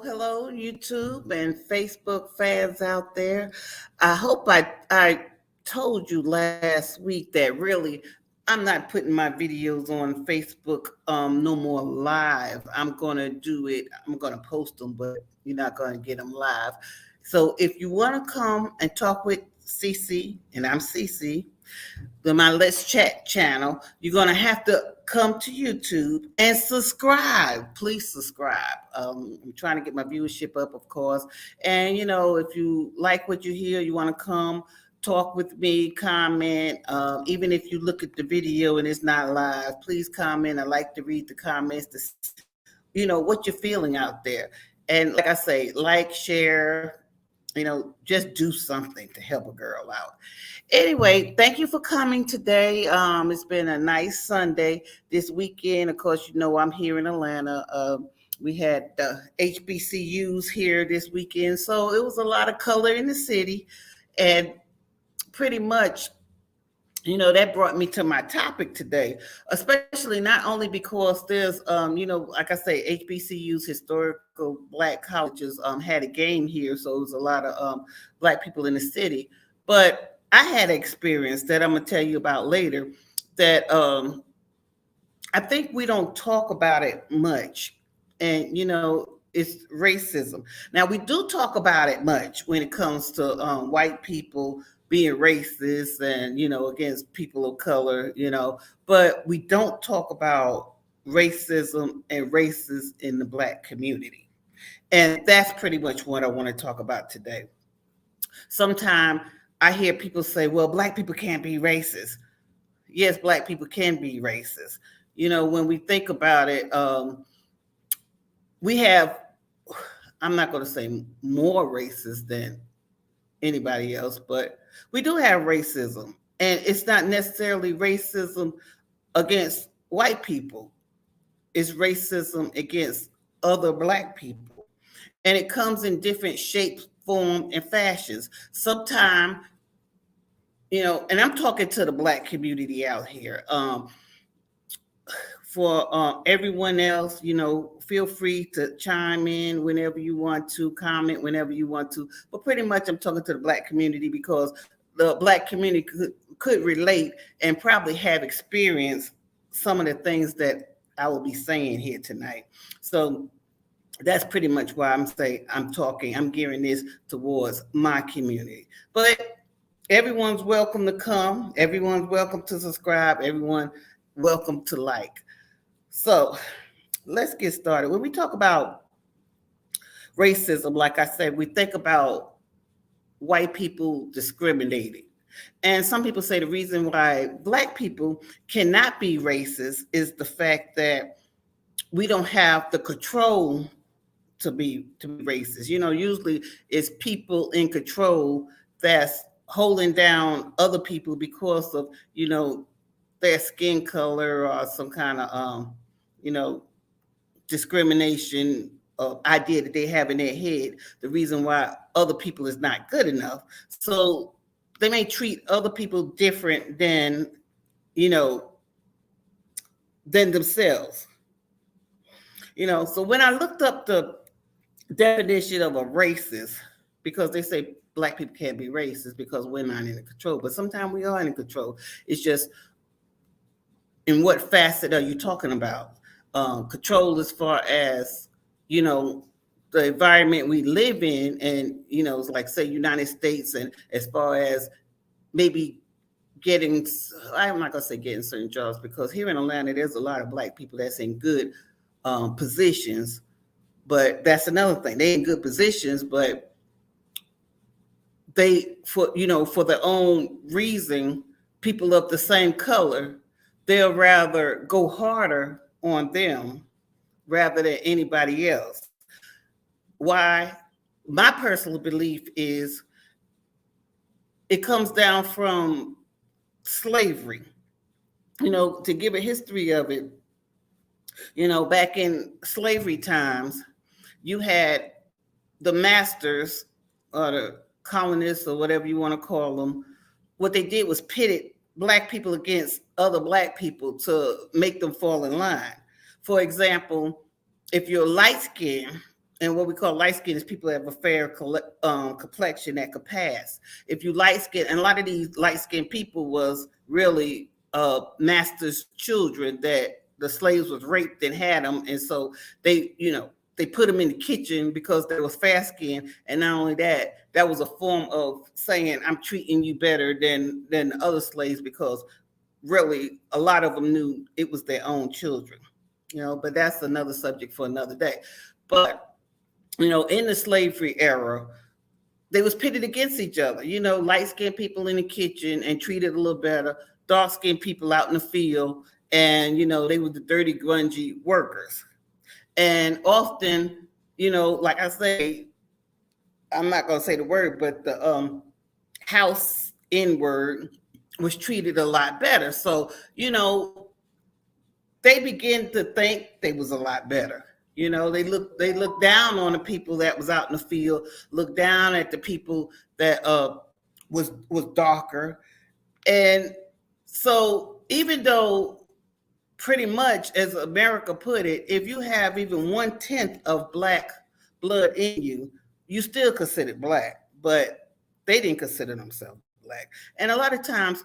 Hello, YouTube and Facebook fans out there. I hope I told you last week that really I'm not putting my videos on Facebook no more live. I'm gonna do it. I'm gonna post them, but you're not gonna get them live. So if you want to come and talk with CC, and I'm CC, my Let's Chat channel, you're going to have to come to YouTube and subscribe. Please subscribe. I'm trying to get my viewership up, of course. And, if you like what you hear, you want to come talk with me, comment. Even if you look at the video and it's not live, please comment. I like to read the comments to what you're feeling out there. And like I say, like, share, just do something to help a girl out. Anyway, thank you for coming today. It's been a nice Sunday this weekend. Of course, I'm here in Atlanta. We had HBCUs here this weekend. So it was a lot of color in the city. And pretty much, that brought me to my topic today, especially not only because there's, like I say, HBCUs, historical Black colleges, had a game here. So it was a lot of Black people in the city. But I had an experience that I'm going to tell you about later that I think we don't talk about it much. And, it's racism. Now, we do talk about it much when it comes to white people being racist and, against people of color, but we don't talk about racism and races in the Black community. And that's pretty much what I want to talk about today. Sometimes I hear people say, well, Black people can't be racist. Yes, Black people can be racist. When we think about it, we have, I'm not going to say more racist than anybody else, but we do have racism. And it's not necessarily racism against white people. It's racism against other Black people. And it comes in different shapes, form, and fashions. Sometimes, and I'm talking to the Black community out here. For everyone else, feel free to chime in whenever you want to, comment whenever you want to. But pretty much I'm talking to the Black community because the Black community could relate and probably have experienced some of the things that I will be saying here tonight. So that's pretty much why I'm gearing this towards my community. But everyone's welcome to come. Everyone's welcome to subscribe. Everyone welcome to like. So let's get started. When we talk about racism, like I said, we think about white people discriminating. And some people say the reason why Black people cannot be racist is the fact that we don't have the control to be racist. Usually it's people in control that's holding down other people because of, their skin color or some kind of, discrimination idea that they have in their head, the reason why other people is not good enough. So they may treat other people different than themselves. So when I looked up the definition of a racist, because they say Black people can't be racist because we're not in control, but sometimes we are in control. It's just, in what facet are you talking about? Control as far as, the environment we live in, and, like say United States, and as far as maybe getting, I'm not going to say getting certain jobs, because here in Atlanta, there's a lot of Black people that's in good positions, but that's another thing. They're in good positions, but they, for their own reason, people of the same color, they'll rather go harder on them rather than anybody else. Why? My personal belief is it comes down from slavery. To give a history of it, back in slavery times, you had the masters or the colonists or whatever you want to call them. What they did was pitted Black people against other Black people to make them fall in line. For example, if you're light skinned, and what we call light skin is people that have a fair complexion that could pass. If you light skin, and a lot of these light skinned people was really masters' children that the slaves was raped and had them, and so they put them in the kitchen because they was fair skinned, and not only that, that was a form of saying I'm treating you better than the other slaves, because really a lot of them knew it was their own children. But that's another subject for another day. But in the slavery era, they was pitted against each other. Light-skinned people in the kitchen and treated a little better, dark-skinned people out in the field, and they were the dirty, grungy workers. And often, like I say, I'm not gonna say the word, but the house N-word was treated a lot better. So, they began to think they was a lot better. They looked down on the people that was out in the field, looked down at the people that was darker. And so even though pretty much, as America put it, if you have even 1/10 of Black blood in you, you still considered Black, but they didn't consider themselves Black. And a lot of times,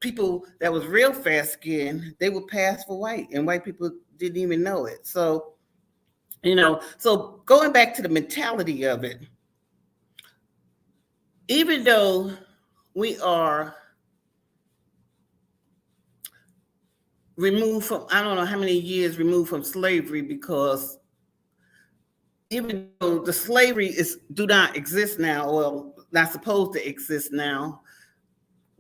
people that was real fair skinned, they would pass for white, and white people didn't even know it. So, so going back to the mentality of it, even though we are removed from, I don't know how many years removed from slavery, because even though the slavery do not exist now, or not supposed to exist now,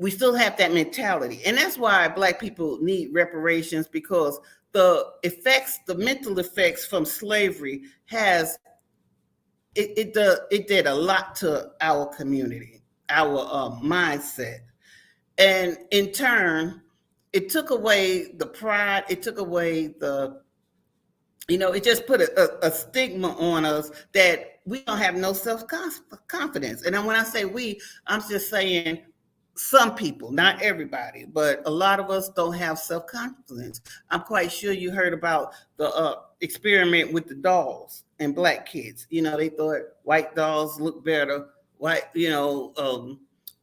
we still have that mentality. And that's why Black people need reparations, because the mental effects from slavery it did a lot to our community, our mindset. And in turn, it took away the pride, it took away it just put a stigma on us that we don't have no self-confidence. And then when I say we, I'm just saying some people, not everybody, but a lot of us don't have self-confidence. I'm quite sure you heard about the experiment with the dolls and Black kids. They thought white dolls look better.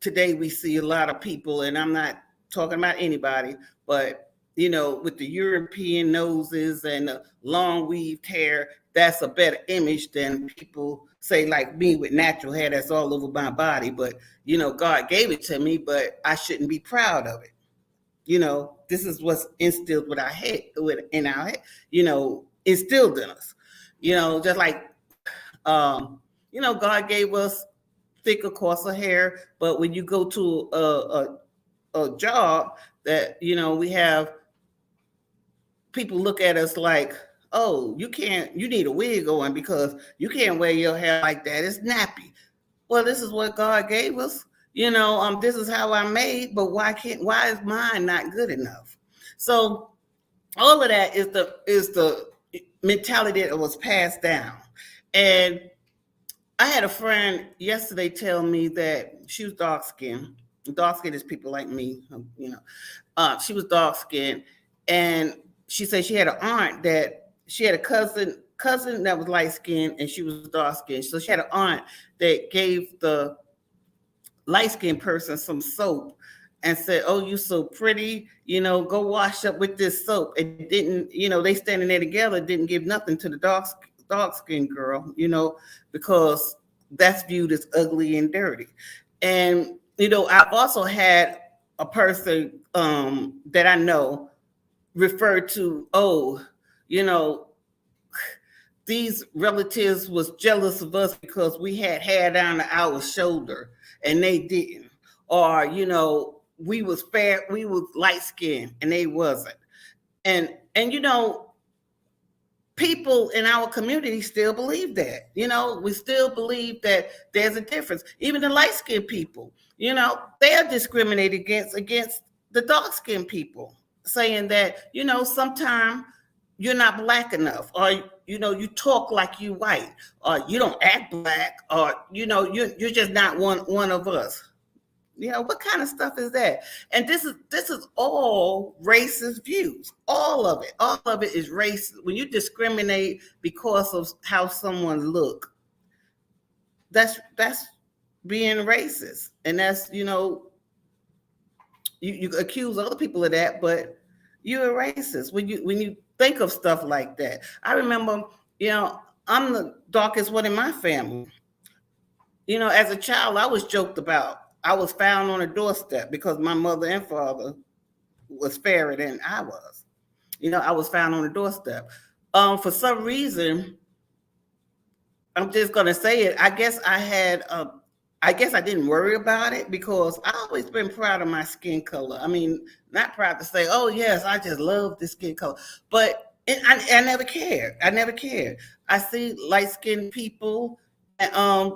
Today we see a lot of people, and I'm not talking about anybody, but with the European noses and the long weaved hair, that's a better image than people say like me with natural hair that's all over my body. But, God gave it to me, but I shouldn't be proud of it. This is what's instilled in our head, instilled in us. Just like, God gave us thicker, coarser hair, but when you go to a job that, we have people look at us like, oh, you need a wig on because you can't wear your hair like that. It's nappy. Well, this is what God gave us. This is how I'm made, but why is mine not good enough? So all of that is the mentality that was passed down. And I had a friend yesterday tell me that she was dark-skinned. Dark-skinned is people like me, she was dark-skinned, and she said she had an aunt that she had a cousin that was light-skinned, and she was dark-skinned. So she had an aunt that gave the light-skinned person some soap and said, oh, you so pretty, go wash up with this soap. It didn't, they standing there together, didn't give nothing to the dark-skinned girl, because that's viewed as ugly and dirty. And, I've also had a person that I know refer to, these relatives was jealous of us because we had hair down to our shoulder and they didn't. Or, we was fair, we was light skinned and they wasn't. And people in our community still believe that. We still believe that there's a difference. Even the light-skinned people, they are discriminated against the dark-skinned people, saying that, sometimes you're not black enough, or you talk like you white, or you don't act black, or you're just not one of us. What kind of stuff is that? And this is all racist views. All of it is racist. When you discriminate because of how someone look, that's being racist. And that's, you accuse other people of that, but you're a racist when you think of stuff like that. I remember, I'm the darkest one in my family. As a child, I was joked about. I was found on a doorstep because my mother and father was fairer than I was. I was found on a doorstep. For some reason, I'm just gonna say it. I guess I didn't worry about it because I always been proud of my skin color. I mean, not proud to say, oh yes, I just love this skin color, but I never cared. I see light-skinned people, and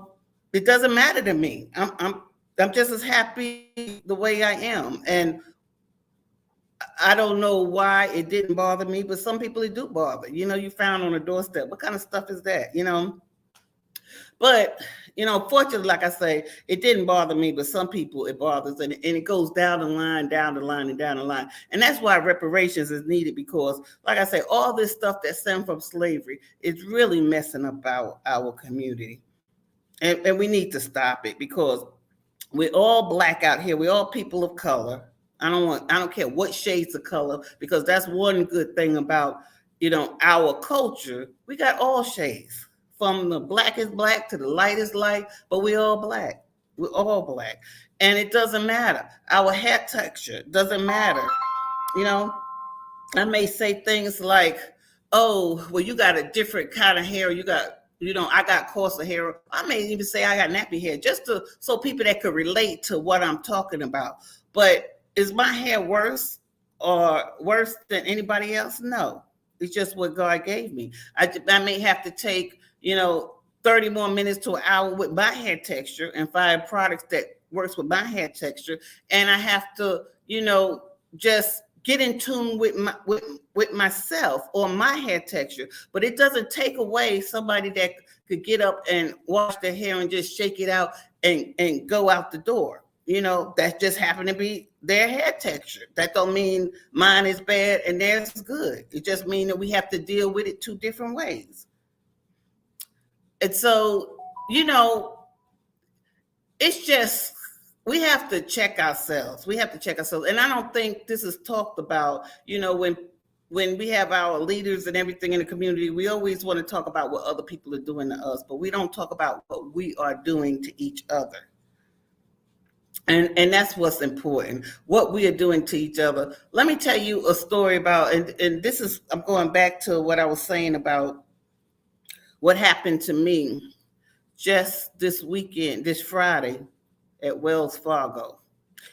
it doesn't matter to me. I'm just as happy the way I am. And I don't know why it didn't bother me, but some people it do bother. You found on a doorstep. What kind of stuff is that? But, fortunately, like I say, it didn't bother me, but some people it bothers, and it goes down the line. And that's why reparations is needed, because, like I say, all this stuff that stemmed from slavery is really messing up our community. And we need to stop it, because we're all black out here. We're all people of color. I don't care what shades of color, because that's one good thing about, our culture. We got all shades, from the blackest black to the lightest light, but we're all black. We're all black. And it doesn't matter. Our hair texture doesn't matter. I may say things like, oh, well, you got a different kind of hair. I got coarser hair. I may even say I got nappy hair, just so people that could relate to what I'm talking about. But is my hair worse than anybody else? No, it's just what God gave me. I may have to take, 30 more minutes to an hour with my hair texture and find products that works with my hair texture. And I have to, just get in tune with myself or my hair texture. But it doesn't take away somebody that could get up and wash their hair and just shake it out and go out the door. That just happened to be their hair texture. That don't mean mine is bad and theirs is good. It just means that we have to deal with it two different ways. And so, it's just, we have to check ourselves. And I don't think this is talked about, when we have our leaders and everything in the community, we always want to talk about what other people are doing to us, but we don't talk about what we are doing to each other. And that's what's important, what we are doing to each other. Let me tell you a story about, and this is, I'm going back to what I was saying about what happened to me just this weekend, this Friday at Wells Fargo.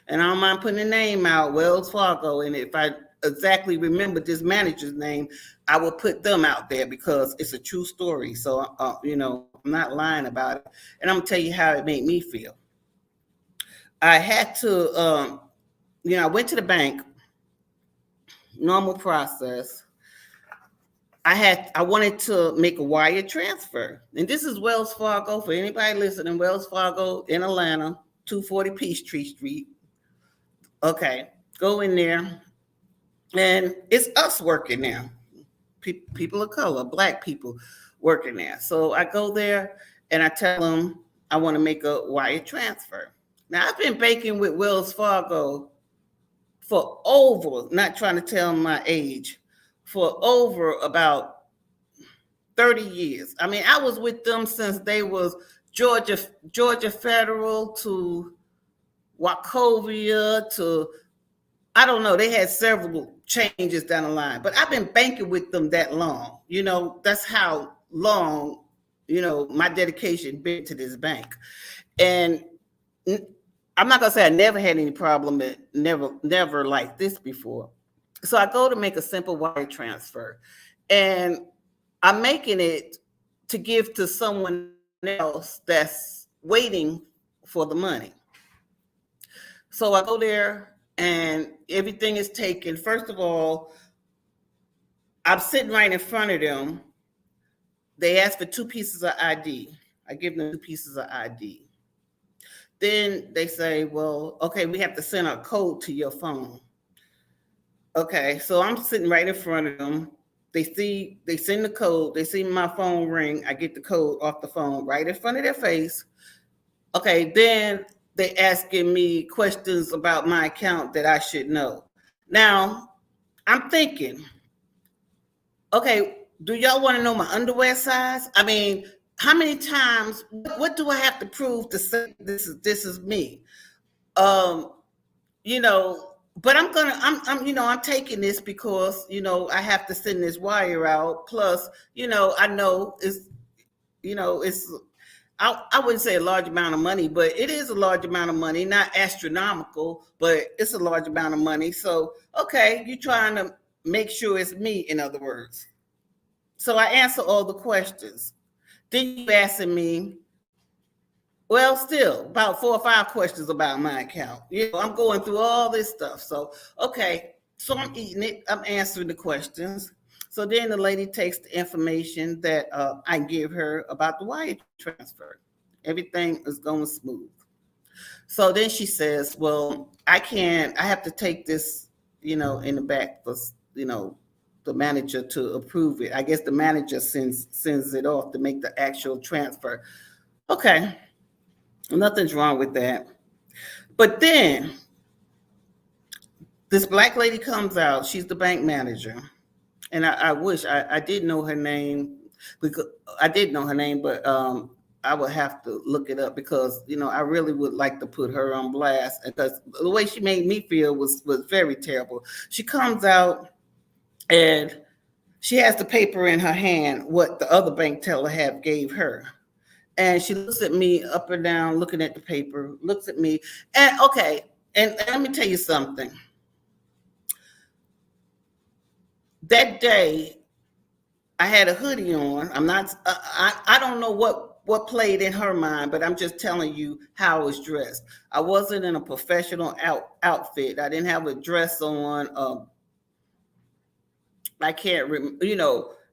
And I don't mind putting the name out, Wells Fargo. And if I exactly remember this manager's name, I will put them out there because it's a true story. So, I'm not lying about it. And I'm going to tell you how it made me feel. I had to, I went to the bank, normal process. I wanted to make a wire transfer. And this is Wells Fargo, for anybody listening, Wells Fargo in Atlanta, 240 Peachtree Street. Okay, go in there. And it's us working there. People of color, black people working there. So I go there and I tell them I want to make a wire transfer. Now, I've been banking with Wells Fargo for over, not trying to tell my age, for over about 30 years. I mean, I was with them since they was Georgia Federal to Wachovia to, I don't know, they had several changes down the line, but I've been banking with them that long. That's how long, my dedication been to this bank. And I'm not gonna say I never had any problem, never like this before. So I go to make a simple wire transfer, and I'm making it to give to someone else that's waiting for the money. So I go there and everything is taken. First of all, I'm sitting right in front of them. They ask for 2 pieces of ID. I give them 2 pieces of ID. Then they say, well, okay, we have to send a code to your phone. Okay, so I'm sitting right in front of them. They send the code, they see my phone ring, I get the code off the phone right in front of their face. Okay, then they asking me questions about my account that I should know. Now, I'm thinking, okay, do y'all want to know my underwear size? I mean, how many times, what do I have to prove to say this is me? You know, but I'm taking this because, I have to send this wire out. Plus, I know I wouldn't say a large amount of money, but it is a large amount of money, not astronomical, but it's a large amount of money. So, okay, you're trying to make sure it's me, in other words. So I answer all the questions. Then you asking me, well, still about 4 or 5 questions about my account. I'm going through all this stuff. So, okay, so I'm eating it. I'm answering the questions. So then the lady takes the information that I give her about the wire transfer. Everything is going smooth. So then she says, well, I have to take this, in the back for, the manager to approve it. I guess the manager sends it off to make the actual transfer. Okay. Nothing's wrong with that. But then this black lady comes out. She's the bank manager. And I wish I did know her name, because I did know her name, but I would have to look it up because, I really would like to put her on blast, because the way she made me feel was very terrible. She comes out and she has the paper in her hand, what the other bank teller gave her. And she looks at me up and down, looking at the paper, looks at me. And okay, and let me tell you something. That day, I had a hoodie on. I don't know what played in her mind, but I'm just telling you how I was dressed. I wasn't in a professional outfit. I didn't have a dress on. I can't remember,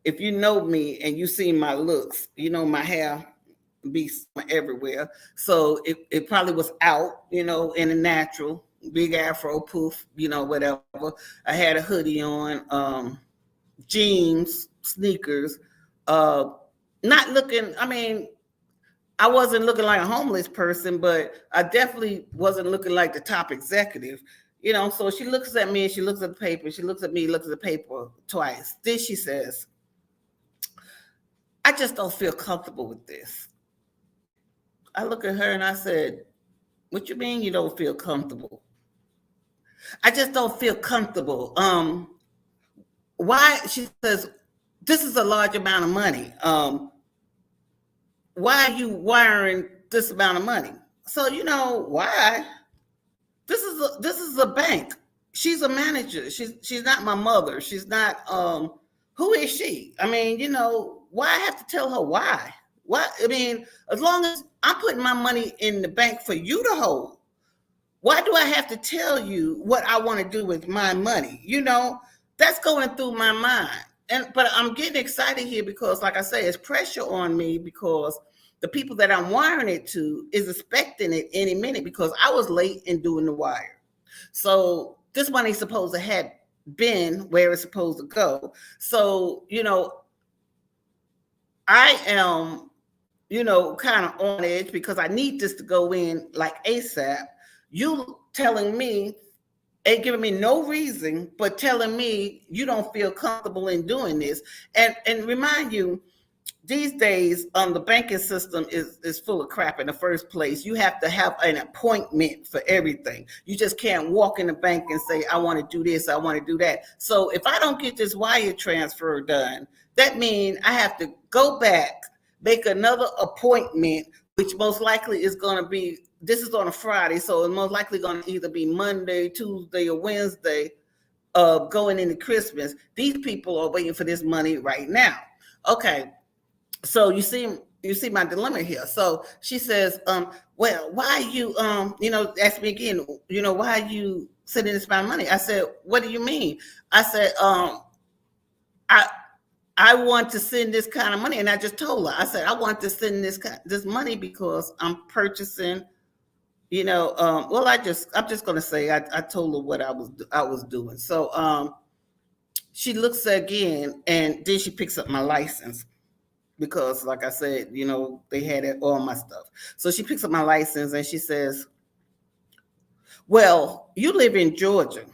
if you know me and you see my looks, my hair be everywhere. So it probably was out, in a natural, big afro poof, whatever. I had a hoodie on, jeans, sneakers, not looking, I wasn't looking like a homeless person, but I definitely wasn't looking like the top executive. So she looks at me and she looks at the paper. She looks at me, looks at the paper twice. Then she says, I just don't feel comfortable with this. I look at her and I said, what you mean you don't feel comfortable? I just don't feel comfortable. Why? She says, this is a large amount of money. Why are you wiring this amount of money? So, why? This is a bank. She's a manager. She's not my mother. She's not, who is she? Why I have to tell her why? What? As long as I'm putting my money in the bank for you to hold, why do I have to tell you what I want to do with my money? That's going through my mind. But I'm getting excited here because, like I say, it's pressure on me because the people that I'm wiring it to is expecting it any minute because I was late in doing the wire. So this money's supposed to have been where it's supposed to go. So, I am, kind of on edge because I need this to go in like ASAP. You telling me, ain't giving me no reason, but telling me you don't feel comfortable in doing this. And remind you, these days, the banking system is full of crap in the first place. You have to have an appointment for everything. You just can't walk in the bank and say, I want to do this, I want to do that. So if I don't get this wire transfer done, that means I have to go back, make another appointment, which most likely is going to be, this is on a Friday, so it's most likely going to either be Monday, Tuesday, or Wednesday, going into Christmas. These people are waiting for this money right now. Okay, so you see my dilemma here. So she says, well, why you ask me again, why are you sending this amount of money? I said, what do you mean? I said, I want to send this kind of money, and I just told her, I said, I want to send this money because I'm purchasing, well, I'm just gonna say I told her what I was doing. So she looks again, and then she picks up my license because, like I said, they had all my stuff. So she picks up my license and she says, well, you live in Georgia.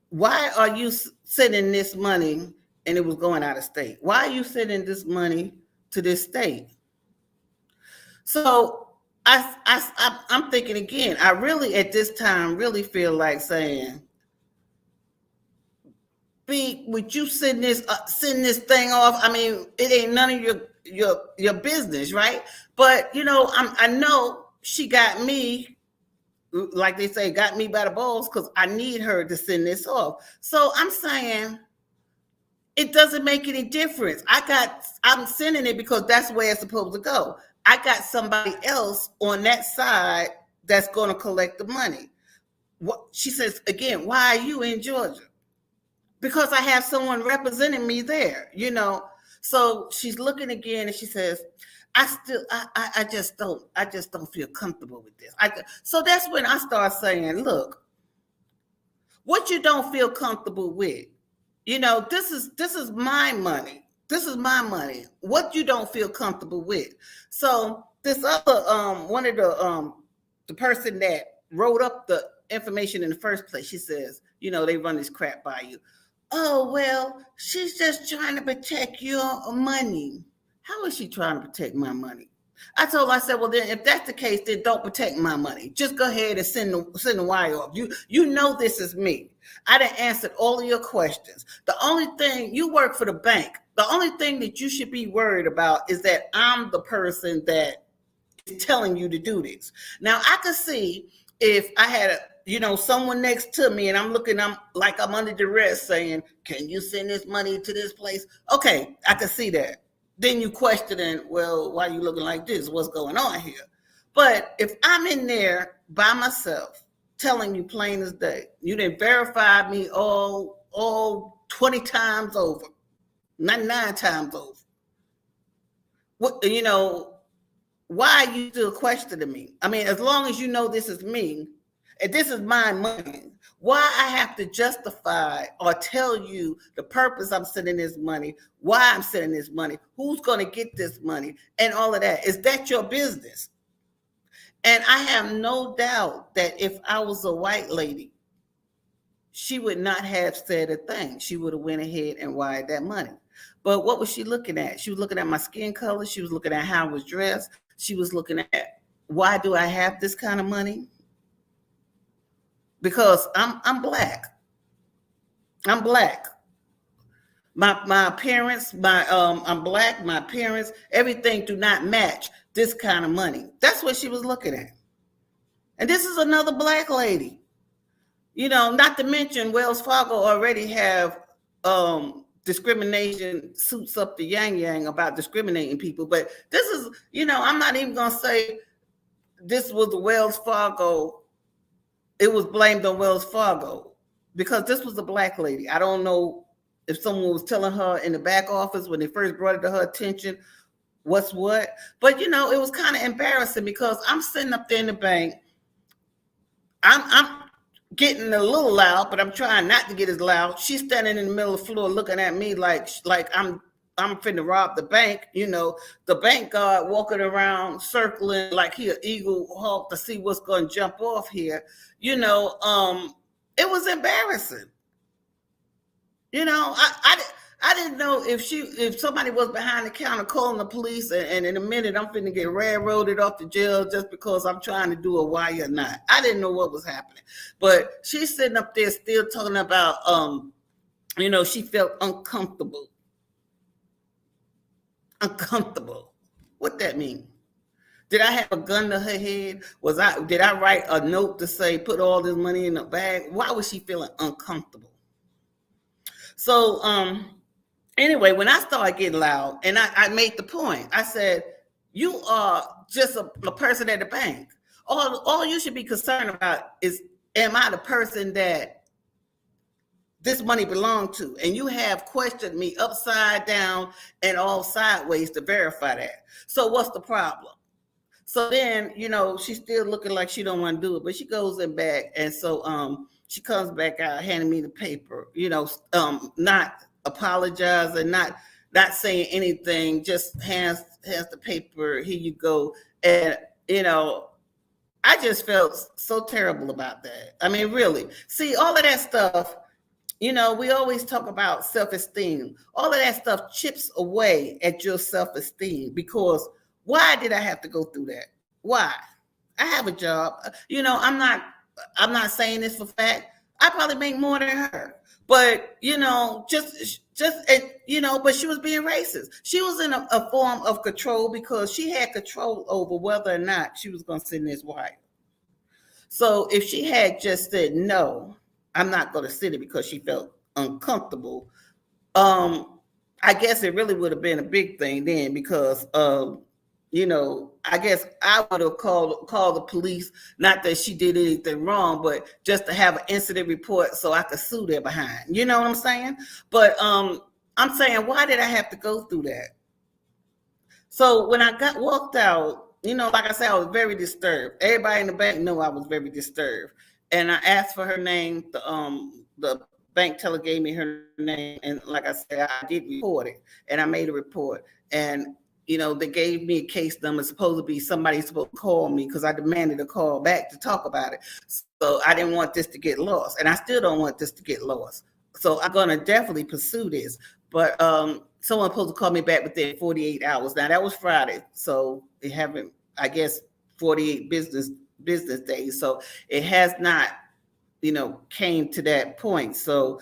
Why are you sending this money? And it was going out of state. Why are you sending this money to this state? So I'm thinking again, I really at this time really feel like saying, would you send this thing off? I mean, it ain't none of your business, right? But I know she got me, like they say, got me by the balls, because I need her to send this off. So I'm saying, it doesn't make any difference. I'm sending it because that's where it's supposed to go. I got somebody else on that side that's going to collect the money. She says again, why are you in Georgia? Because I have someone representing me there, So she's looking again and she says, I just don't feel comfortable with this. So that's when I start saying, look, what you don't feel comfortable with, this is my money. This is my money. What you don't feel comfortable with. So this other one of the person that wrote up the information in the first place, she says, they run this crap by you. Oh, well, she's just trying to protect your money. How is she trying to protect my money? I told her, I said, well, then if that's the case, then don't protect my money. Just go ahead and send the wire off. You know this is me. I done answered all of your questions. The only thing, you work for the bank. The only thing that you should be worried about is that I'm the person that is telling you to do this. Now, I could see if I had someone next to me and I'm under duress saying, can you send this money to this place? Okay, I could see that. Then you questioning, well, why are you looking like this? What's going on here? But if I'm in there by myself, telling you plain as day, you didn't verify me all 20 times over, 99 times over. What, why are you still questioning me? I mean, as long as you know this is me, and this is my money, why I have to justify or tell you the purpose I'm sending this money, why I'm sending this money, who's going to get this money, and all of that. Is that your business? And I have no doubt that if I was a white lady, she would not have said a thing. She would have went ahead and wired that money. But what was she looking at? She was looking at my skin color. She was looking at how I was dressed. She was looking at, why do I have this kind of money? Because I'm black. I'm black. My appearance, I'm black. My appearance, everything do not match this kind of money. That's what she was looking at. And this is another black lady. Not to mention Wells Fargo already have discrimination suits up the yang about discriminating people. But this is, I'm not even gonna say this was the Wells Fargo. It was blamed on Wells Fargo because this was a black lady. I don't know if someone was telling her in the back office when they first brought it to her attention what's what. But, it was kind of embarrassing because I'm sitting up there in the bank. I'm getting a little loud, but I'm trying not to get as loud. She's standing in the middle of the floor looking at me like I'm finna rob the bank. The bank guard walking around circling like he an eagle hawk to see what's going to jump off here. It was embarrassing. I didn't know if somebody was behind the counter calling the police, and in a minute I'm finna get railroaded off to jail just because I'm trying to do a wire or not. I didn't know what was happening. But she's sitting up there still talking about she felt uncomfortable. Uncomfortable. What that mean? Did I have a gun to her head? Did I write a note to say put all this money in the bag? Why was she feeling uncomfortable? So Anyway, when I started getting loud, and I made the point, I said, you are just a person at the bank. All you should be concerned about is, am I the person that this money belonged to? And you have questioned me upside down and all sideways to verify that. So what's the problem? So then, she's still looking like she don't want to do it, but she goes in back. And so she comes back out handing me the paper, not apologizing, not saying anything, just hands the paper, here you go. And, I just felt so terrible about that. I mean, really. See, all of that stuff, we always talk about self-esteem. All of that stuff chips away at your self-esteem, because why did I have to go through that? Why? I have a job. I'm not saying this for fact. I probably make more than her. But, but she was being racist. She was in a form of control, because she had control over whether or not she was going to sit in this white. So if she had just said, no, I'm not going to sit it, because she felt uncomfortable, I guess it really would have been a big thing then, because, I guess I would have called the police, not that she did anything wrong, but just to have an incident report so I could sue their behind. You know what I'm saying? But I'm saying, why did I have to go through that? So when I walked out, like I said, I was very disturbed. Everybody in the bank knew I was very disturbed. And I asked for her name. The bank teller gave me her name. And like I said, I did report it. And I made a report. And, they gave me a case number. Supposed to be somebody supposed to call me, because I demanded a call back to talk about it. So I didn't want this to get lost. And I still don't want this to get lost. So I'm going to definitely pursue this. But someone supposed to call me back within 48 hours. Now, that was Friday. So they haven't, I guess, 48 business days. So it has not, came to that point. So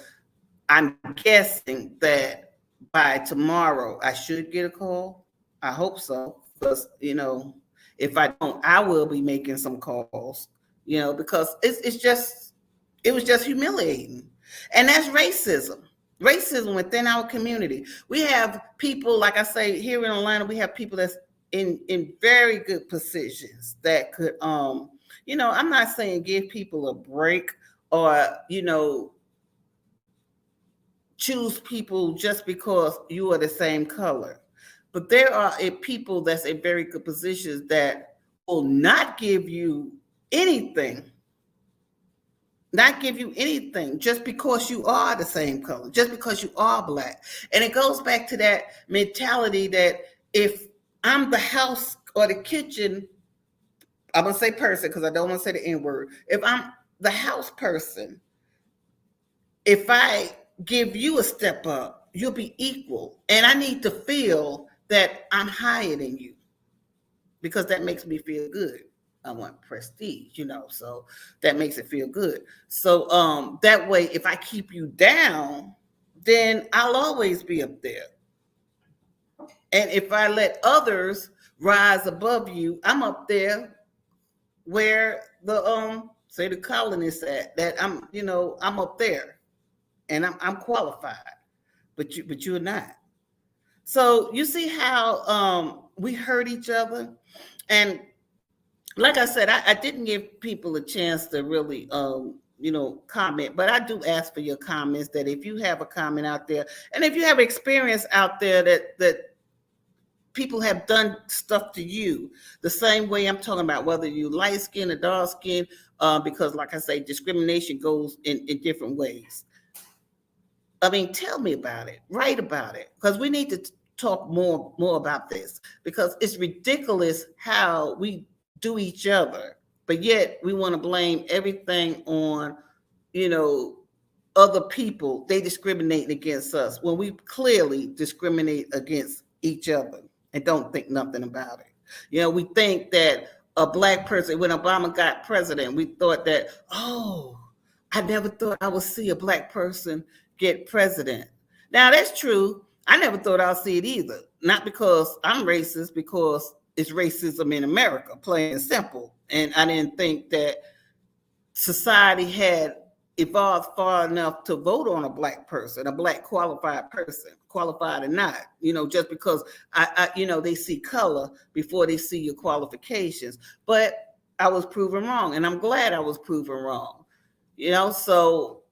I'm guessing that by tomorrow I should get a call. I hope so, because, if I don't, I will be making some calls, because it was just humiliating. And that's racism within our community. We have people, like I say, here in Atlanta, we have people that's in very good positions that could, I'm not saying give people a break or, choose people just because you are the same color. But there are people that's in very good positions that will not give you anything just because you are the same color, just because you are Black. And it goes back to that mentality that if I'm the house or the kitchen, I'm going to say person because I don't want to say the N-word. If I'm the house person, if I give you a step up, you'll be equal. And I need to feel that I'm higher than you, because that makes me feel good. I want prestige, so that makes it feel good. So that way, if I keep you down, then I'll always be up there. And if I let others rise above you, I'm up there where the say the colonists at, that I'm up there and I'm qualified, but you're not. So you see how we hurt each other. And like I said, I didn't give people a chance to really comment, but I do ask for your comments, that if you have a comment out there, and if you have experience out there that people have done stuff to you the same way I'm talking about, whether you light skin or dark skin, because like I say, discrimination goes in different ways. I mean, tell me about it, write about it, because we need to talk more about this, because it's ridiculous how we do each other, but yet we want to blame everything on, other people. They discriminate against us when we clearly discriminate against each other and don't think nothing about it. We think that a Black person, when Obama got president, we thought that, I never thought I would see a Black person get president. Now, that's true. I never thought I'd see it either. Not because I'm racist, because it's racism in America, plain and simple. And I didn't think that society had evolved far enough to vote on a black person, a black qualified person, qualified or not, just because they see color before they see your qualifications. But I was proven wrong, and I'm glad I was proven wrong. So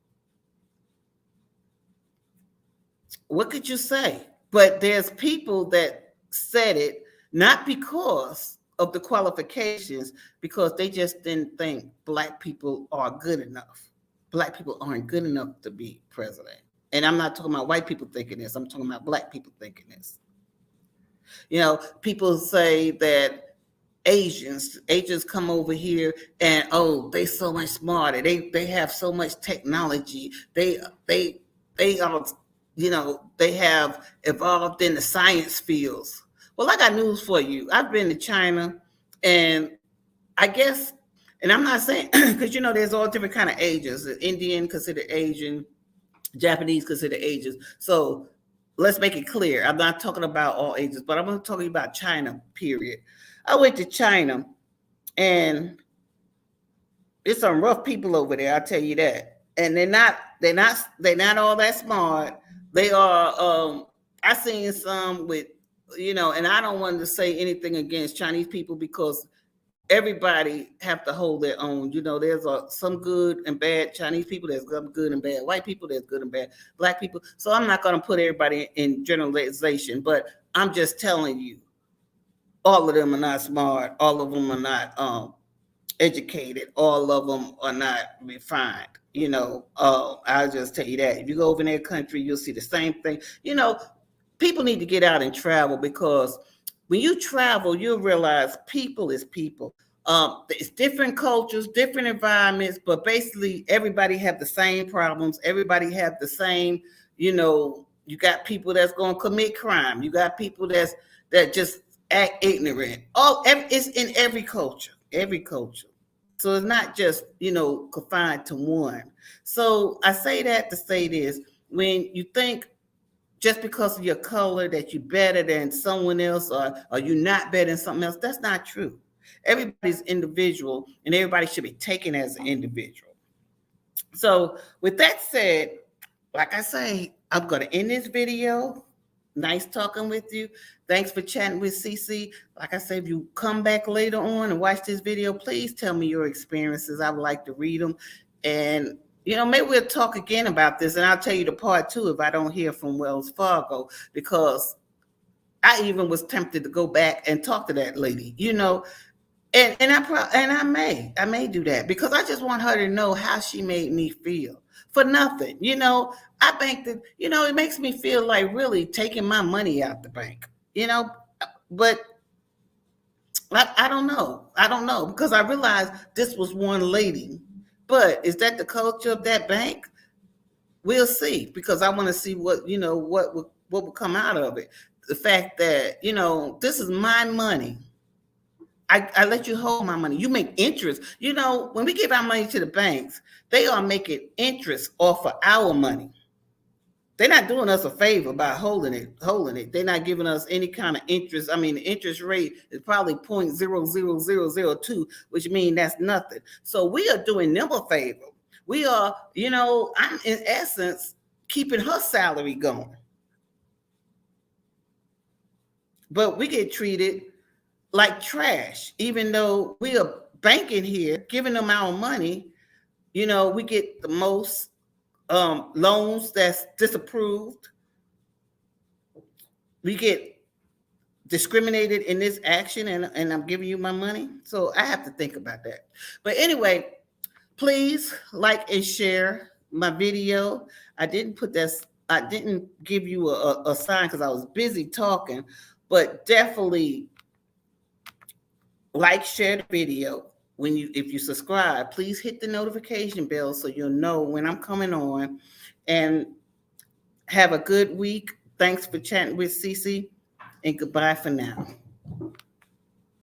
what could you say? But there's people that said it not because of the qualifications, because they just didn't think black people are good enough. Black people aren't good enough to be president. And I'm not talking about white people thinking this. I'm talking about black people thinking this. People say that Asians come over here and, oh, they so much smarter. They have so much technology. They are, they have evolved in the science fields. Well, I got news for you. I've been to China, and I guess, and I'm not saying, because there's all different kind of Asians. Indian considered Asian, Japanese considered Asians. So let's make it clear. I'm not talking about all Asians, but I'm talking about China, period. I went to China, and there's some rough people over there, I'll tell you that. And they're not all that smart. They are, I seen some with, and I don't want to say anything against Chinese people, because everybody have to hold their own. There's some good and bad Chinese people. There's some good and bad white people. There's good and bad black people. So I'm not going to put everybody in generalization, but I'm just telling you, all of them are not smart. All of them are not educated. All of them are not refined. I'll just tell you that. If you go over in their country, you'll see the same thing. People need to get out and travel, because when you travel, you'll realize people is people. It's different cultures, different environments, but basically everybody have the same problems. Everybody have the same, you got people that's going to commit crime. You got people that just act ignorant. It's in every culture. So it's not just, confined to one. So I say that to say this: when you think just because of your color that you're better than someone else, or you're not better than something else, that's not true. Everybody's individual, and everybody should be taken as an individual. So with that said, like I say, I'm going to end this video. Nice talking with you. Thanks for chatting with CC. Like I said, if you come back later on and watch this video, please tell me your experiences. I would like to read them. And maybe we'll talk again about this, and I'll tell you the part 2 if I don't hear from Wells Fargo, because I even was tempted to go back and talk to that lady, and I may do that, because I just want her to know how she made me feel for nothing. I think that, it makes me feel like really taking my money out the bank, but I don't know, because I realized this was one lady. But is that the culture of that bank? We'll see, because I want to see what will come out of it. The fact that, this is my money. I let you hold my money. You make interest. When we give our money to the banks, they are making interest off of our money. They're not doing us a favor by holding it. They're not giving us any kind of interest. I mean, the interest rate is probably 0.00002, which means that's nothing. So we are doing them a favor. We are, I'm in essence keeping her salary going. But we get treated like trash, even though we are banking here, giving them our money. We get the most loans that's disapproved. We get discriminated in this action, and I'm giving you my money. So I have to think about that. But anyway, please like and share my video. I didn't give you a sign because I was busy talking, but definitely like, share the video. If you subscribe, please hit the notification bell so you'll know when I'm coming on. And have a good week. Thanks for chatting with CC, and goodbye for now.